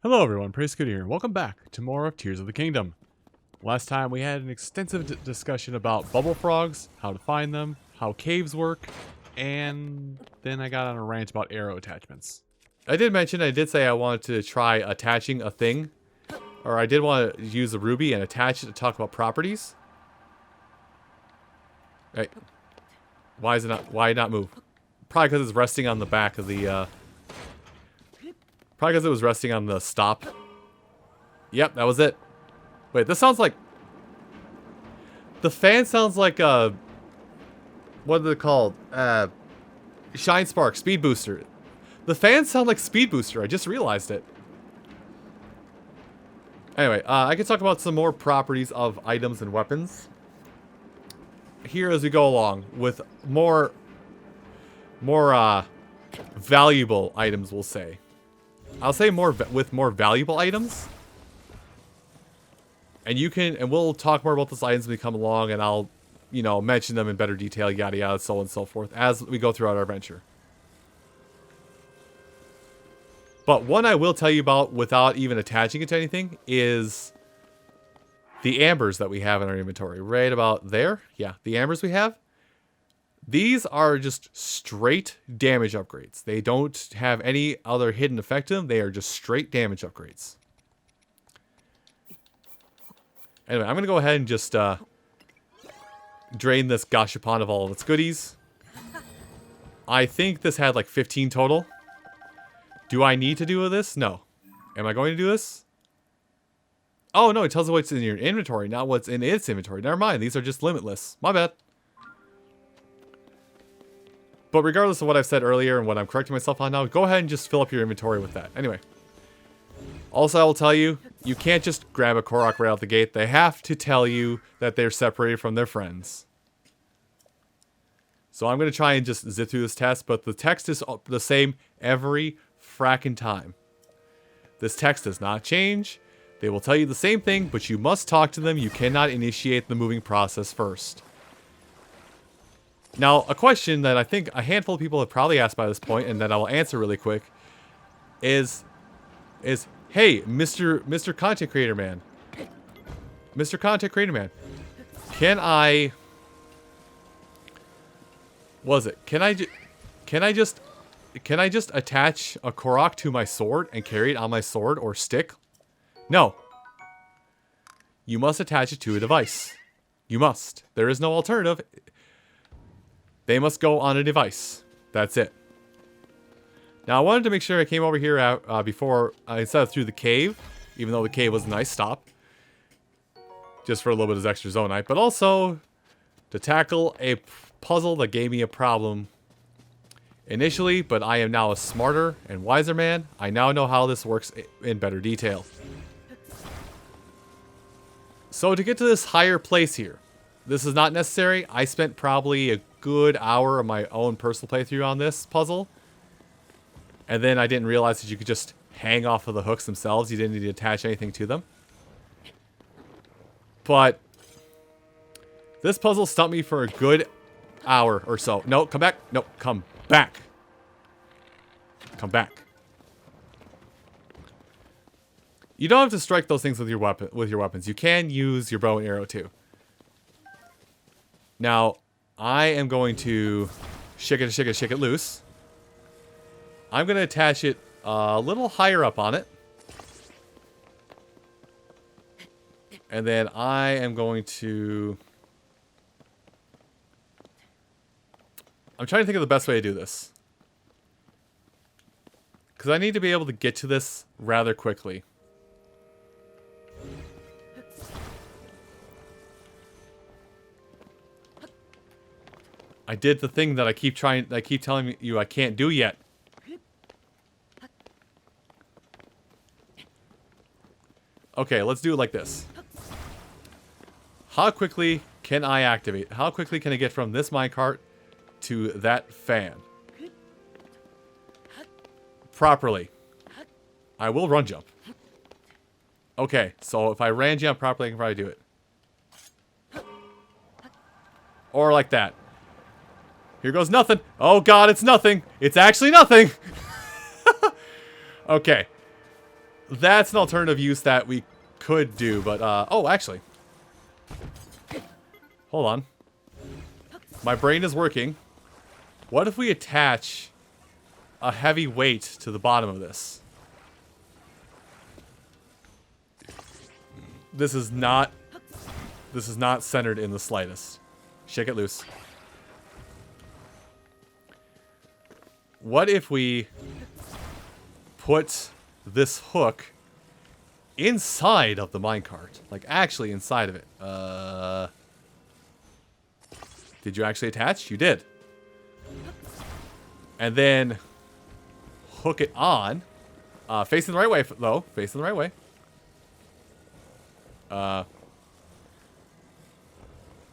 Hello everyone, Praise Good here. Welcome back to more of Tears of the Kingdom. Last time we had an extensive discussion about bubble frogs, how to find them, how caves work, and then I got on a rant about arrow attachments. I did say I wanted to try attaching a thing, or I did want to use a ruby and attach it to talk about properties. Hey, why not move? Probably because it's resting on the back of the, probably because it was resting on the stop. Yep, that was it. Wait, this sounds like... The fan sounds like a... What are they called? Shine Spark, Speed Booster. The fans sound like Speed Booster, I just realized it. Anyway, I can talk about some more properties of items and weapons here as we go along with more valuable items, we'll say. I'll say with more valuable items. And we'll talk more about those items as we come along, and I'll, mention them in better detail, yada yada, so on and so forth, as we go throughout our venture. But one I will tell you about without even attaching it to anything is the ambers that we have in our inventory. Right about there. Yeah, the ambers we have. These are just straight damage upgrades. They don't have any other hidden effect to them. They are just straight damage upgrades. Anyway, I'm going to go ahead and just drain this gashapon of all of its goodies. I think this had like 15 total. Do I need to do this? No. Am I going to do this? Oh, no, it tells you what's in your inventory, not what's in its inventory. Never mind, these are just limitless. My bad. But regardless of what I've said earlier and what I'm correcting myself on now, go ahead and just fill up your inventory with that. Anyway. Also, I will tell you, you can't just grab a Korok right out the gate. They have to tell you that they're separated from their friends. So I'm going to try and just zip through this test, but the text is the same every fracking time. This text does not change. They will tell you the same thing, but you must talk to them. You cannot initiate the moving process first. Now, a question that I think a handful of people have probably asked by this point, and that I will answer really quick, is hey, Mr. Content Creator Man. Mr. Content Creator Man. Can I... Can I just attach a Korok to my sword and carry it on my sword or stick? No. You must attach it to a device. You must. There is no alternative. They must go on a device. That's it. Now, I wanted to make sure I came over here before, instead of through the cave, even though the cave was a nice stop. Just for a little bit of extra zonite. But also, to tackle a puzzle that gave me a problem initially, but I am now a smarter and wiser man. I now know how this works in better detail. So to get to this higher place here, this is not necessary. I spent probably a good hour of my own personal playthrough on this puzzle. And then I didn't realize that you could just hang off of the hooks themselves. You didn't need to attach anything to them. But this puzzle stumped me for a good hour or so. No, come back. No, come back. Come back. You don't have to strike those things with your weapons. You can use your bow and arrow too. Now, I am going to shake it loose. I'm going to attach it a little higher up on it. And then I am going to... I'm trying to think of the best way to do this. Because I need to be able to get to this rather quickly. I did the thing that I keep telling you I can't do yet. Okay, let's do it like this. How quickly can I activate? How quickly can I get from this minecart to that fan? Properly. I will run jump. Okay, so if I ran jump properly, I can probably do it. Or like that. Here goes nothing. Oh god, it's nothing. It's actually nothing. Okay. That's an alternative use that we could do, but, oh, actually. Hold on. My brain is working. What if we attach a heavy weight to the bottom of this? This is not centered in the slightest. Shake it loose. What if we put this hook inside of the minecart? Like, actually inside of it. Did you actually attach? You did. And then hook it on. Facing the right way, though. Facing the right way.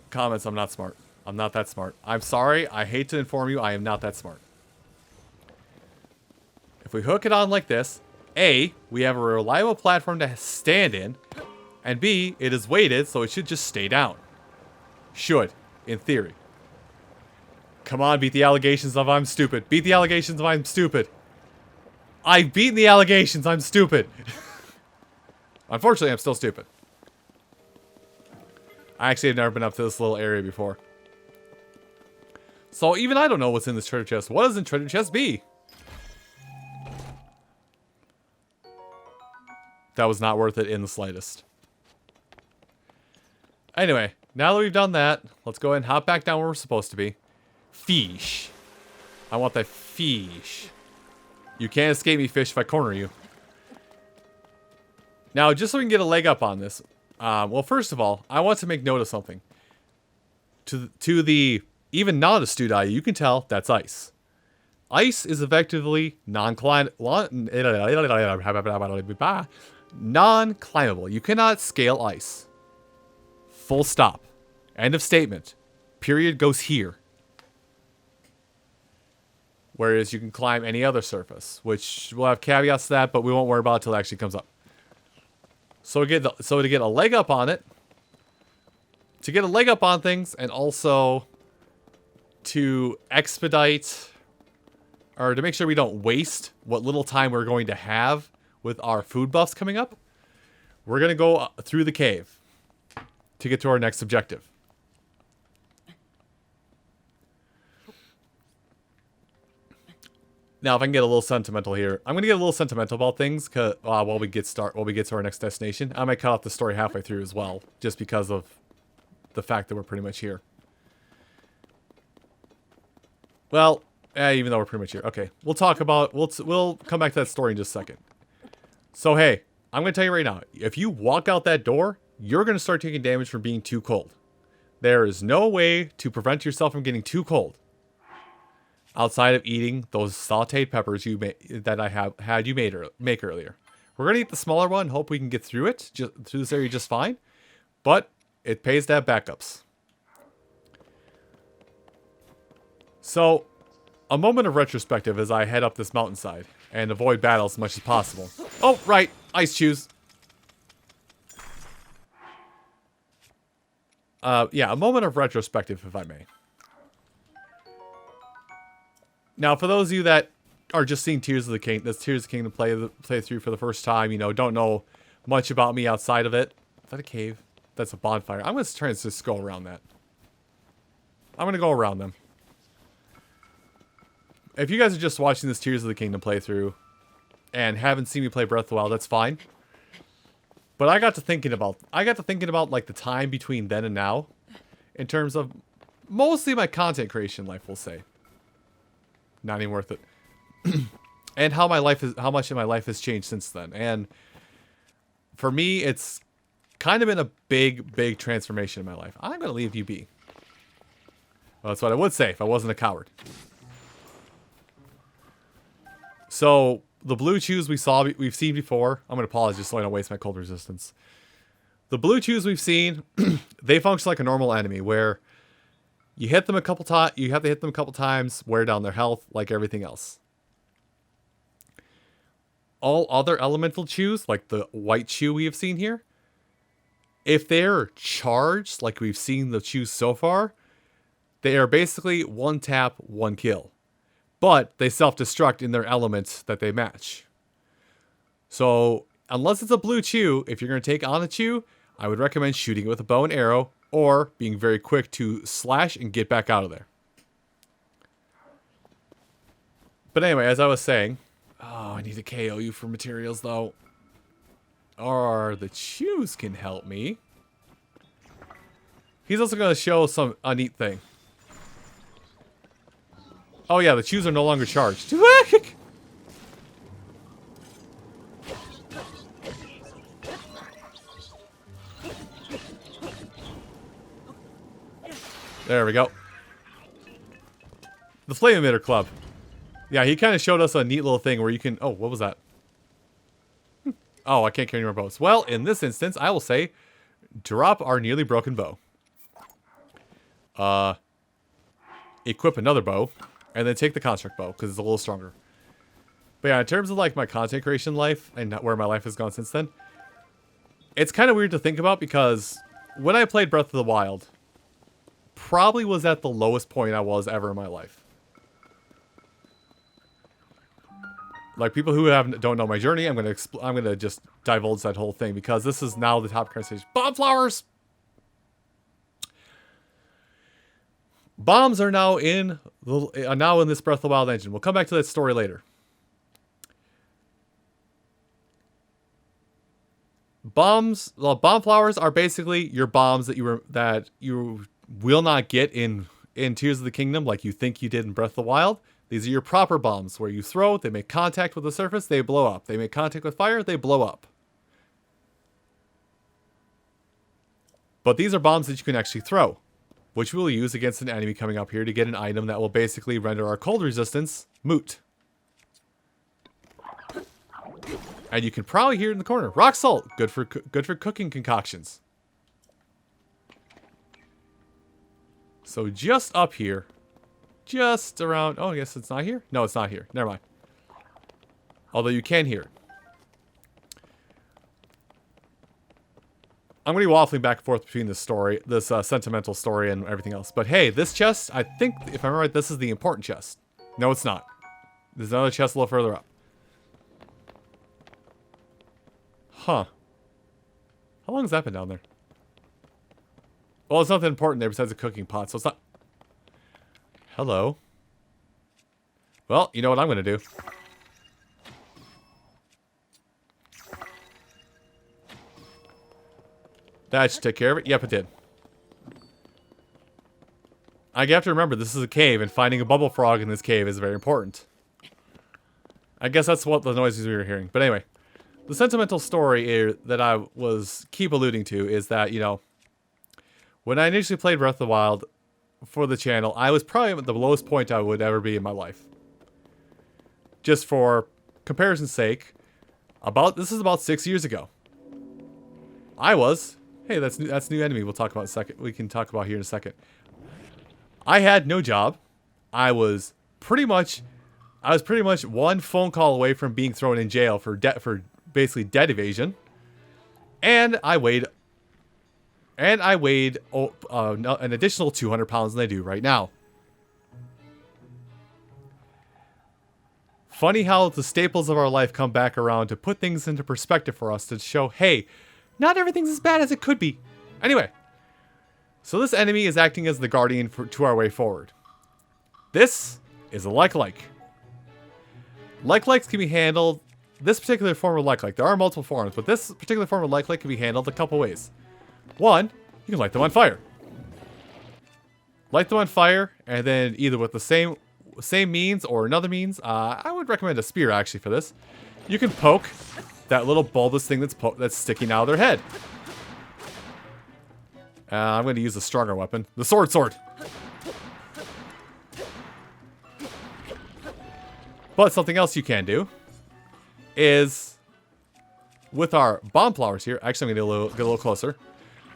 Comments, I'm not smart. I'm not that smart. I'm sorry. I hate to inform you. I am not that smart. If we hook it on like this, A, we have a reliable platform to stand in, and B, it is weighted, so it should just stay down. Should, in theory. Come on, beat the allegations of I'm stupid. Beat the allegations of I'm stupid. I've beaten the allegations, I'm stupid. Unfortunately, I'm still stupid. I actually have never been up to this little area before. So even I don't know what's in this treasure chest. What does in treasure chest be? That was not worth it in the slightest. Anyway, now that we've done that, let's go ahead and hop back down where we're supposed to be. Fish. I want that fish. You can't escape me, fish, if I corner you. Now, just so we can get a leg up on this. Well, first of all, I want to make note of something. To the even non-astute eye, you can tell that's ice. Ice is effectively non-climbable. You cannot scale ice. Full stop. End of statement. Period goes here. Whereas you can climb any other surface, which will have caveats to that, but we won't worry about it until it actually comes up. So to get a leg up on it, to get a leg up on things, and also to expedite, or to make sure we don't waste what little time we're going to have with our food buffs coming up, we're going to go through the cave to get to our next objective. Now, if I can get a little sentimental here, I'm going to get a little sentimental about things while we get to our next destination. I might cut off the story halfway through as well, just because of the fact that we're pretty much here. Well, even though we're pretty much here. Okay, we'll come back to that story in just a second. So, hey, I'm going to tell you right now, if you walk out that door, you're going to start taking damage from being too cold. There is no way to prevent yourself from getting too cold outside of eating those sauteed peppers that I had you make earlier. We're going to eat the smaller one, hope we can get through it, through this area just fine. But it pays to have backups. So, a moment of retrospective as I head up this mountainside and avoid battle as much as possible. Oh, right, ice chews. Yeah, a moment of retrospective, if I may. Now, for those of you that are just seeing Tears of the Kingdom play through for the first time, don't know much about me outside of it. Is that a cave? That's a bonfire. I'm going to try and just go around that. I'm going to go around them. If you guys are just watching this Tears of the Kingdom playthrough and haven't seen me play Breath of the Wild, that's fine. But I got to thinking about like the time between then and now in terms of mostly my content creation life, we'll say. Not even worth it. And how much of my life has changed since then. And for me, it's kind of been a big transformation in my life. I'm going to leave you be. Well, that's what I would say if I wasn't a coward. So, the blue chews we've seen before. I'm going to pause just so I don't waste my cold resistance. The blue chews we've seen, they function like a normal enemy where you hit them a couple times. You have to hit them a couple times, wear down their health, like everything else. All other elemental chews, like the white chew we have seen here, if they're charged, like we've seen the chews so far, they are basically one tap, one kill. But they self-destruct in their elements that they match. So unless it's a blue chew, if you're going to take on a chew, I would recommend shooting it with a bow and arrow or being very quick to slash and get back out of there. But anyway, as I was saying, oh, I need to KO you for materials though. Or the chews can help me. He's also going to show a neat thing. Oh yeah, the chews are no longer charged. There we go. The Flame Emitter Club. Yeah, he kind of showed us a neat little thing where you can... Oh, what was that? Oh, I can't carry any more bows. Well, in this instance, I will say, drop our nearly broken bow. Equip another bow, and then take the construct bow, because it's a little stronger. But yeah, in terms of like my content creation life, and where my life has gone since then, it's kind of weird to think about, because when I played Breath of the Wild, probably was at the lowest point I was ever in my life. Like, people who don't know my journey, I'm gonna just divulge that whole thing, because this is now the top conversation. Bomb flowers! Bombs are now in this Breath of the Wild engine. We'll come back to that story later. Bomb flowers are basically your bombs that you will not get in Tears of the Kingdom like you think you did in Breath of the Wild. These are your proper bombs where you throw, they make contact with the surface, they blow up. They make contact with fire, they blow up. But these are bombs that you can actually throw, which we'll use against an enemy coming up here to get an item that will basically render our cold resistance moot. And you can probably hear it in the corner. Rock salt, good for cooking concoctions. So just up here, just around... Oh, I guess it's not here? No, it's not here. Never mind. Although you can hear it. I'm going to be waffling back and forth between this story, this sentimental story and everything else. But hey, this chest, I think, if I'm right, this is the important chest. No, it's not. There's another chest a little further up. Huh. How long has that been down there? Well, there's nothing important there besides a cooking pot, so it's not... Hello. Well, you know what I'm going to do. That should take care of it. Yep, it did. I have to remember, this is a cave, and finding a bubble frog in this cave is very important. I guess that's what the noises we were hearing. But anyway, the sentimental story that I keep alluding to is that, you know, when I initially played Breath of the Wild for the channel, I was probably at the lowest point I would ever be in my life. Just for comparison's sake, this is about 6 years ago. I was... Hey, that's new enemy. We'll talk about in a second. We can talk about here in a second. I had no job. I was pretty much one phone call away from being thrown in jail for basically debt evasion. And I weighed an additional 200 pounds than I do right now. Funny how the staples of our life come back around to put things into perspective for us, to show, hey, not everything's as bad as it could be. Anyway, so this enemy is acting as the guardian to our way forward. This is a like-like. Like-likes can be handled, this particular form of like-like, there are multiple forms, but this particular form of like-like can be handled a couple ways. One, you can light them on fire. Light them on fire, and then either with the same means or another means, I would recommend a spear actually for this. You can poke that little bulbous thing that's sticking out of their head. I'm going to use a stronger weapon. The sword. But something else you can do is with our bomb flowers here. Actually, I'm going to get a little closer.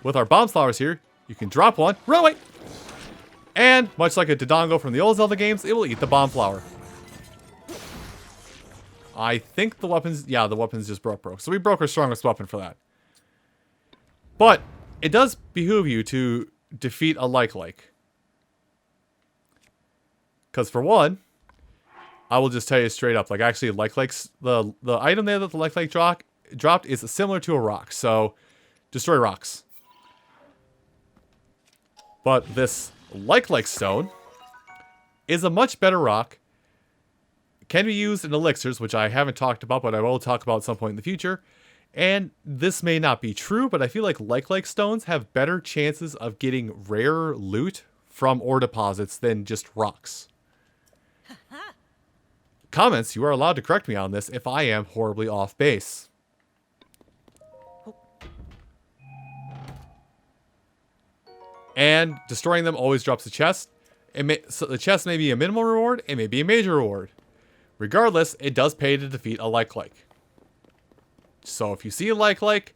With our bomb flowers here, you can drop one. Run away! And much like a Dodongo from the old Zelda games, it will eat the bomb flower. I think the weapons... Yeah, the weapons just broke. So we broke our strongest weapon for that. But it does behoove you to defeat a like-like. Because for one, I will just tell you straight up, like actually like-likes... The item there that the like-like dropped is similar to a rock. So, destroy rocks. But this like stone is a much better rock. Can be used in elixirs, which I haven't talked about, but I will talk about at some point in the future. And this may not be true, but I feel like stones have better chances of getting rare loot from ore deposits than just rocks. Comments, you are allowed to correct me on this if I am horribly off base. And destroying them always drops a chest. So the chest may be a minimal reward, it may be a major reward. Regardless, it does pay to defeat a like. So if you see a like,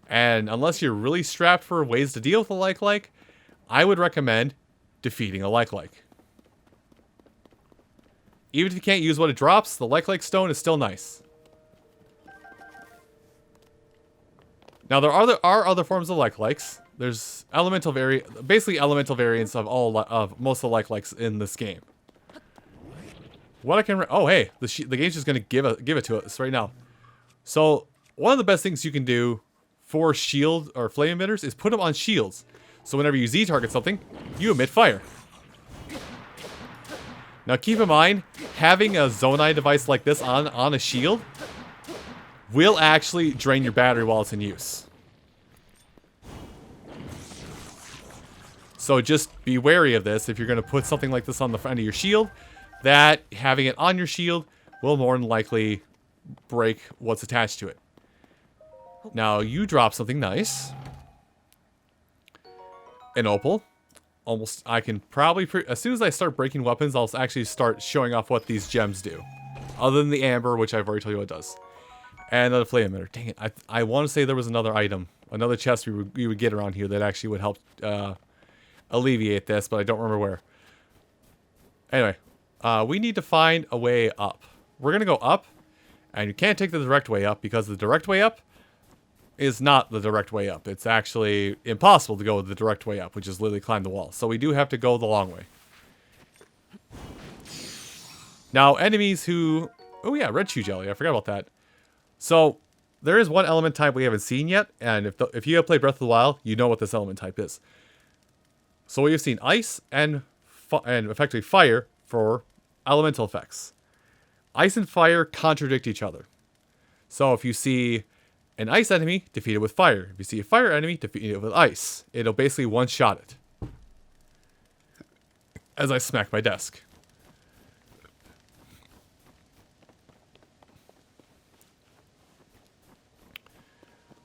and unless you're really strapped for ways to deal with a like, I would recommend defeating a like. Even if you can't use what it drops, the like stone is still nice. Now there are other forms of likes. There's basically elemental variants of most of the likes in this game. What I can oh hey, the game's just gonna give it to us right now. So one of the best things you can do for shield or flame emitters is put them on shields. So whenever you Z target something, you emit fire. Now keep in mind, having a Zonai device like this on a shield will actually drain your battery while it's in use. So just be wary of this if you're going to put something like this on the front of your shield, that having it on your shield will more than likely break what's attached to it. Now you drop something nice. An opal. I can probably, as soon as I start breaking weapons, I'll actually start showing off what these gems do. Other than the amber, which I've already told you what it does. And another flame emitter. Dang it, I want to say there was another item, another chest we would get around here that actually would help alleviate this, but I don't remember where. Anyway, we need to find a way up. We're going to go up, and you can't take the direct way up because the direct way up is not the direct way up. It's actually impossible to go the direct way up, which is literally climb the wall. So we do have to go the long way. Now, enemies who... Oh yeah, red shoe jelly. I forgot about that. So, there is one element type we haven't seen yet, and if you have played Breath of the Wild, you know what this element type is. So we've seen ice and effectively fire for elemental effects. Ice and fire contradict each other. So if you see an ice enemy, defeat it with fire. If you see a fire enemy, defeat it with ice. It'll basically one-shot it. As I smack my desk.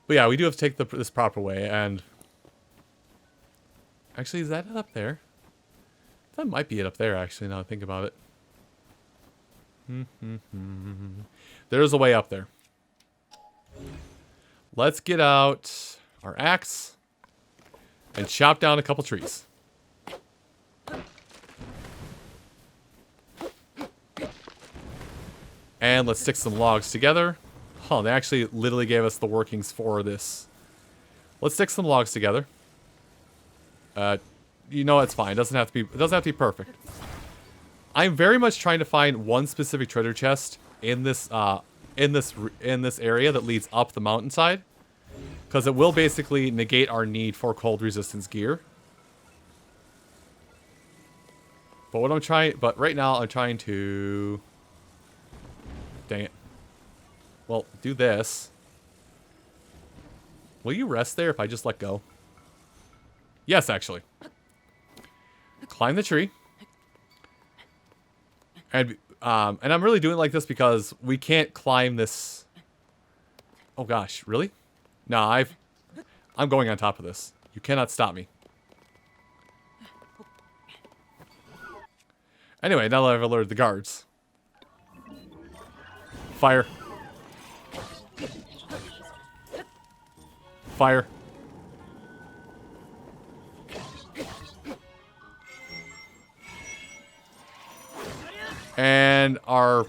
But yeah, we do have to take this proper way, and... Actually, is that it up there? That might be it up there, actually, now I think about it. There's a way up there. Let's get out our axe and chop down a couple trees. And let's stick some logs together. Oh, they actually literally gave us the workings for this. Let's stick some logs together. You know it's fine. It doesn't have to be perfect. I'm very much trying to find one specific treasure chest in this area that leads up the mountainside, because it will basically negate our need for cold resistance gear. But right now I'm trying to... Dang it. Well, do this. Will you rest there if I just let go? Yes, actually. Climb the tree. And I'm really doing it like this because we can't climb this. Oh gosh, really? No, I'm going on top of this. You cannot stop me. Anyway, now that I've alerted the guards. Fire. Fire. And our...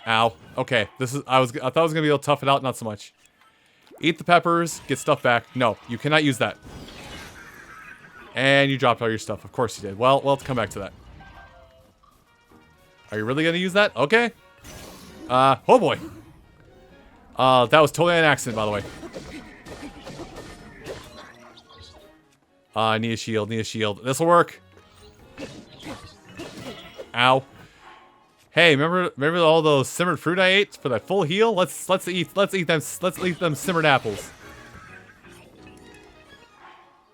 Ow. Okay, I thought I was gonna be able to tough it out, not so much. Eat the peppers, get stuff back. No, you cannot use that. And you dropped all your stuff. Of course you did. Well, let's come back to that. Are you really gonna use that? Okay. Oh boy. That was totally an accident, by the way. I need a shield, need a shield. This'll work. Ow. Hey, remember all those simmered fruit I ate for that full heal? Let's eat them simmered apples.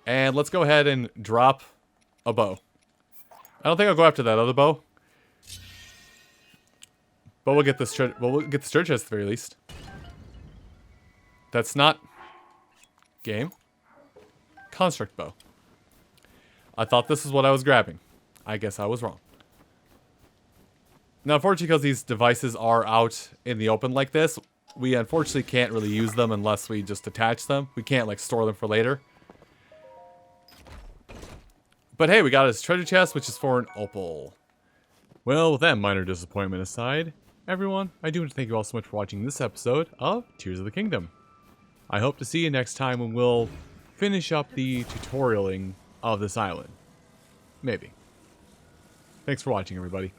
And let's go ahead and drop a bow. I don't think I'll go after that other bow. But we'll get this treasure chest at the very least. That's not game. Construct bow. I thought this is what I was grabbing. I guess I was wrong. Now, unfortunately, because these devices are out in the open like this, we unfortunately can't really use them unless we just attach them. We can't, like, store them for later. But hey, we got his treasure chest, which is for an opal. Well, with that minor disappointment aside, everyone, I do want to thank you all so much for watching this episode of Tears of the Kingdom. I hope to see you next time when we'll finish up the tutorialing of this island. Maybe. Thanks for watching, everybody.